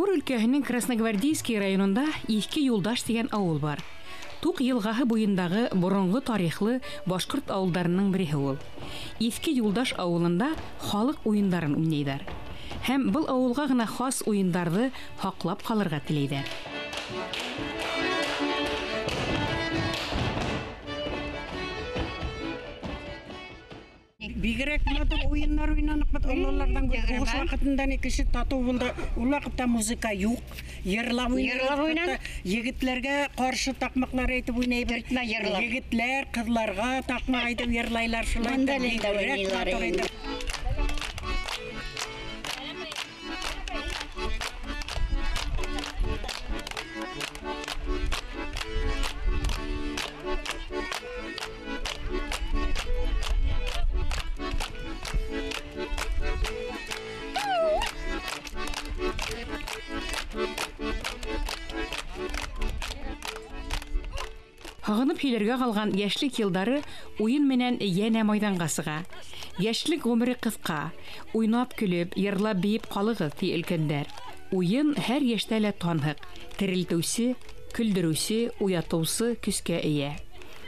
Оренбур өлкәһенең Красногвардейский районында Иске Юлдаш дигән авыл бар. Тук елгаһы буендағы борынгы тарихлы башкорт авылдарының бере ул. Иске Юлдаш авылында халык уеннарын уйнайдар. Һәм был авылга гына хас уеннарны хаклап калырга теләйдәр. Бигрәк матур уеннар уйнанып, оллардан угыш вакытында кеше тату булды. Ул вакытта музыка юк. Йырлап уйнап, егетләргә каршы такмаклар әйтеп уйнайбыз. Егетләр кызларга такмак әйтеп йырлайлар, шулай. Хагынып һиләргә калган яшьлек елдары уен менән янә майданга сыга. Яшьлек гомере кыска, уйнап көлеп, йырлап биеп калыгыз ди өлкәннәр. Уен һәр яшьтә лә танһык, терелтүсе, күлдерүсе, уятусы көскә ия.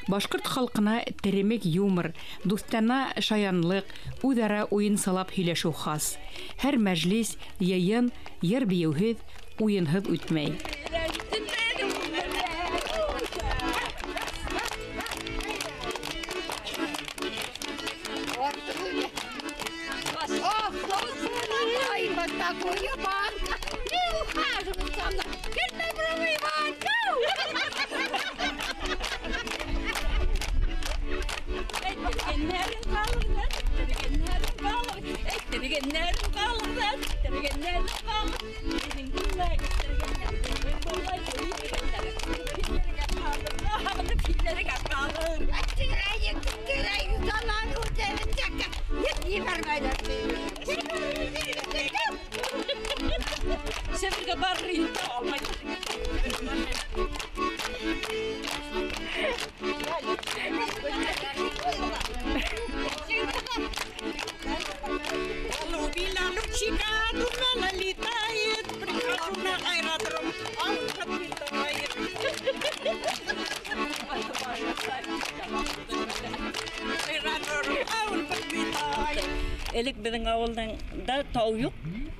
Башкорт халкына теремек юмор, дустана шаянлык, үзара уен салап һөйләшү хас. Һәр мәҗлис, йыйын, йыр биюһез, уенһыз үтмәй. Элек безнең авылдан да тау юк,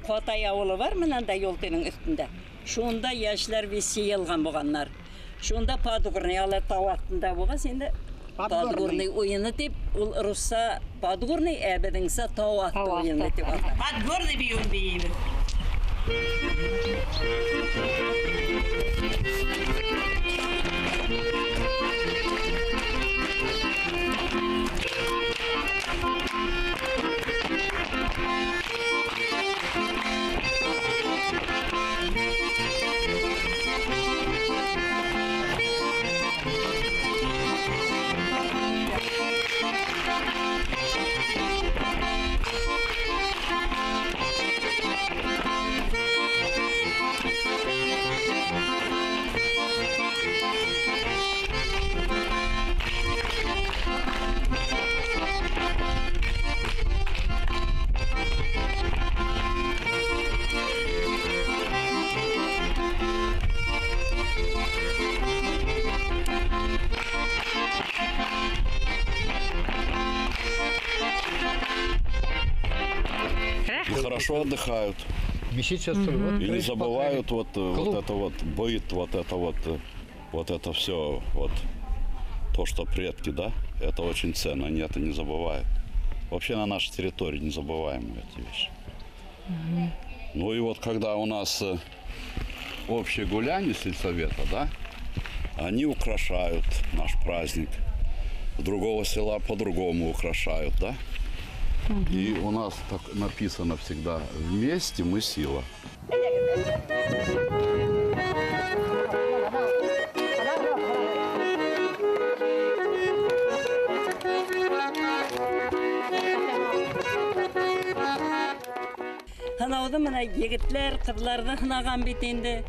Катай авылы бар, менән дә юлтының өстендә. Шунда яшьләр весе ялган булганнар. Шунда подгорный ала тау астында булган, сенде подгорный уены дип, ул русса подгорный, әбедеңсә тау асты уены дип ата. Подгорный биюн биюн. Хорошо отдыхают. И не забывают вот это вот быт, вот это все, вот то, что предки, да, это очень ценно, они это не забывают. Вообще на нашей территории не забываем эти вещи. Ну и вот когда у нас общее гуляние сельсовета, да, они украшают наш праздник. Другого села по-другому украшают, да. И у нас так написано всегда: вместе мы сила. Ана сынауды мына егетлер, кызларды хынаган бит инде.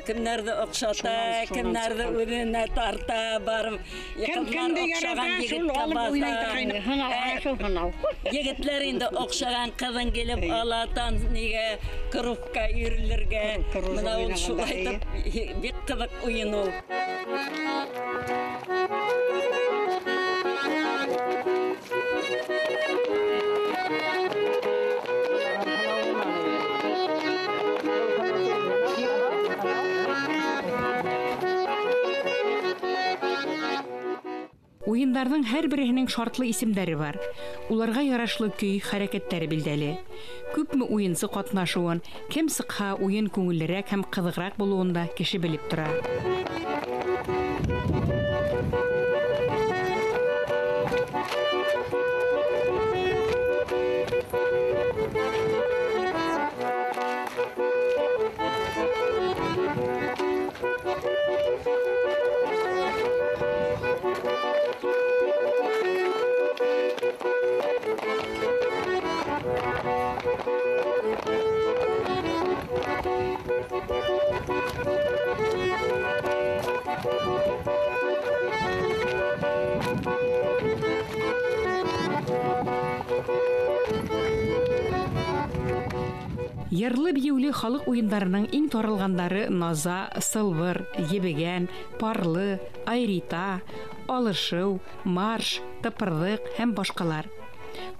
Кимнәрдә окшата, кимнәрдә үренә тарта, барып, кызлар окшаган егеткә баса. Егетләр инде окшаган кызын килеп алатан нигә кружка үрелергә. Менә ул шулай итеп бик кызык уен ул. Уеннарның һәр беренең шартлы исемнәре бар. Уларга ярашлы көй, хәрәкәтләре билдәле. Күпме уенсы катнашуын, кем сыкха уен күңеллерәк һәм кызыграк булуында кеше белеп тора. Йырлы-биюле халык уеннарының иң таралгандары Наза, Сылвыр, Ебегән, Парлы, Айрита, Алышыу, Марш, Тыпырлык һәм башкалар.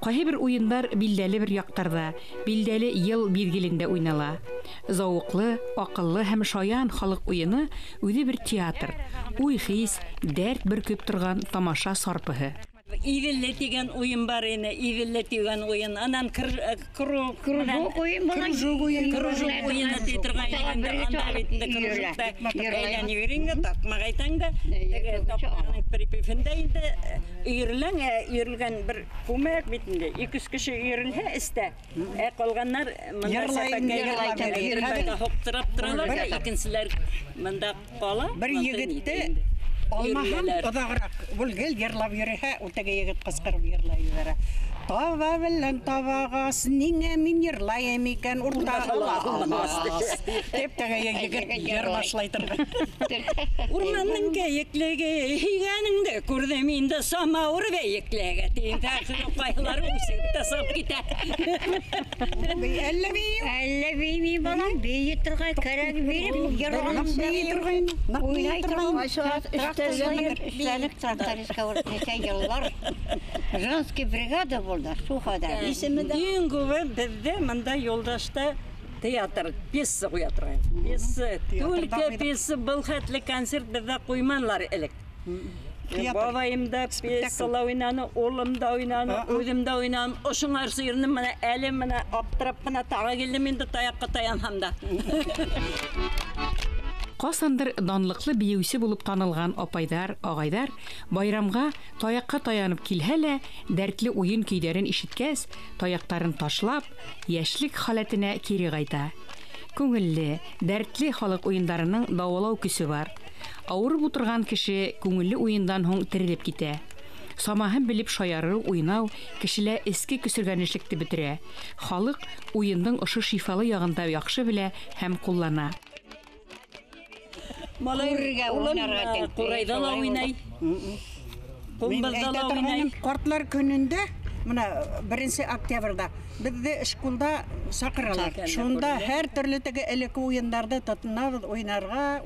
Кайбер уеннар билдәле бер яктарда, билдәле ел билгелендә уйнала. Зауыклы, акыллы һәм шаян халык уены үзе бер театр. Уй-хис, дәрт бөркеп торган тамаша сарпыһы. Ивелле дигән уен бар ине, Ивелле дигән уен. Анан кружок уен була. Кружок уены титргән инде анда битендә кружокта әйләнеп йөргәнгә тартмак әйтәңдә. Теге тапмагын припевендә инде йөрелгән бер күмәк битендә. 2-3 кеше йөрелһә истә. Калганнар монда сәпәкәгә хоптырап торалар да икенчеләр монда кала. Бер егетте Алмаһам одаграк. Бул гел йырлап йөрәһә, ул теге егет кыскырып йырлай йөрә. Таба белән табагас, нигә мин йырлаем икән уртага? Дип теге егет йырлашлай торган. Урманның кәеклеге һигәнеңдә күрдем инде самауыр бәеклеге. Тинтәсе кайлар үсеп тасап китә. Әллә бейми балам, бейі тұрғай, кәрәк беріп, йырланып бейі тұрғай. Ойнай тұрғай, üstelik traktoriska var neçə yıllar. Женский бригада burada, Şuxada. Ең көбі бізде мында Yoldaş'ta театр, пьеса қоя тұрған. Пьеса, только пьеса был хәтлі концерт бізде қойманлар әлік. Бабайымда пьесала ойнаны, олымда ойнаны, өзімда ойнаны, ошыңар сүйірні мына әлі мына аптырап мына таға келдім енді таяққа таянғанда. Касандыр данлыклы биюсе булып танылган апайдар, агайдар байрамга таякка таянып килһәлә, дәртле уен көйләрен ишеткәс, таяктарын ташлап, яшьлек халәтенә кире кайта. Күңелле, дәртле халык уеннарының давалау көсе бар. Авырып утырган кеше күңелле уендан һоң терелеп китә. Самаһын билеп шаяру, уйнау кешелә эске көсөргәнешлекте бетерә. Халык уенның ошы шифалы ягында яхшы белә һәм куллана. Курайда ла уйнай. Кумбызда ла уйнай. Картлар көнендә, мына 1 октябрьдә бездә школда сакыралар. Шунда һәр төрле теге элекке уеннарда татынабыз уйнарга.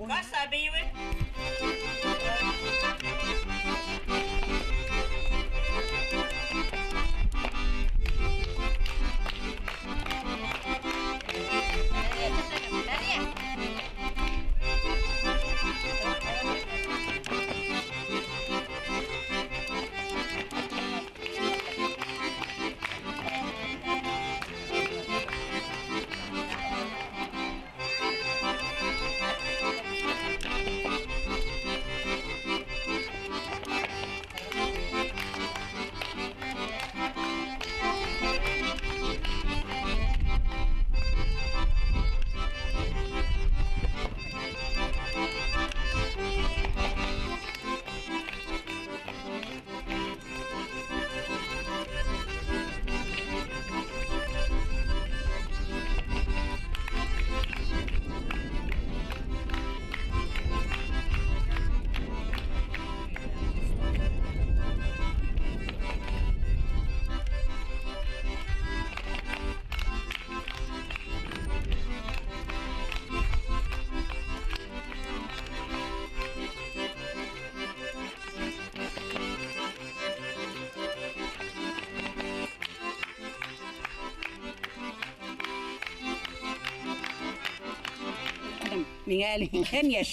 Миңа әле икән яш.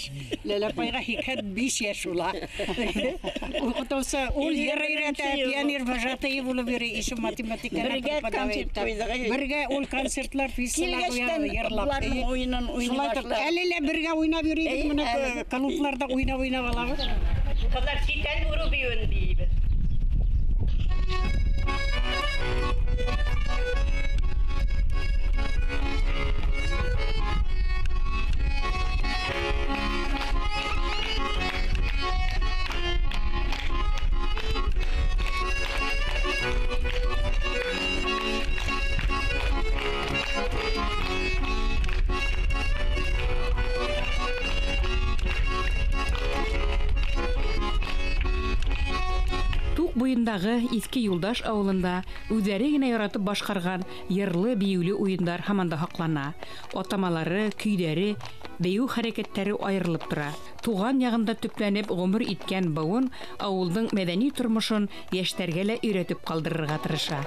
Ләләпайга икән 5 яш ула. Укытусы ул йөрәтә, пионер вожатый булып йөри, ише математиканы преподавать. Бергә ул концертлар, фестивальләр йырлап. Уйнын Әле бергә уйнап йөридек, менә клубларда уйнап алабыз. Кызлар ситән уру бийен бийбез. Тук буендагы Иске Юлдаш авылында үзләре генә яратып башкарган йырлы биюле уендар һаман да һаклана. Атамалары, көйдәре, бию хәрәкәтләре аерылып тора. Туган ягында төпләнеп гомер иткән буын авылның мәдәни тормышын яшьләргә лә өйрәтеп калдырырга тырыша.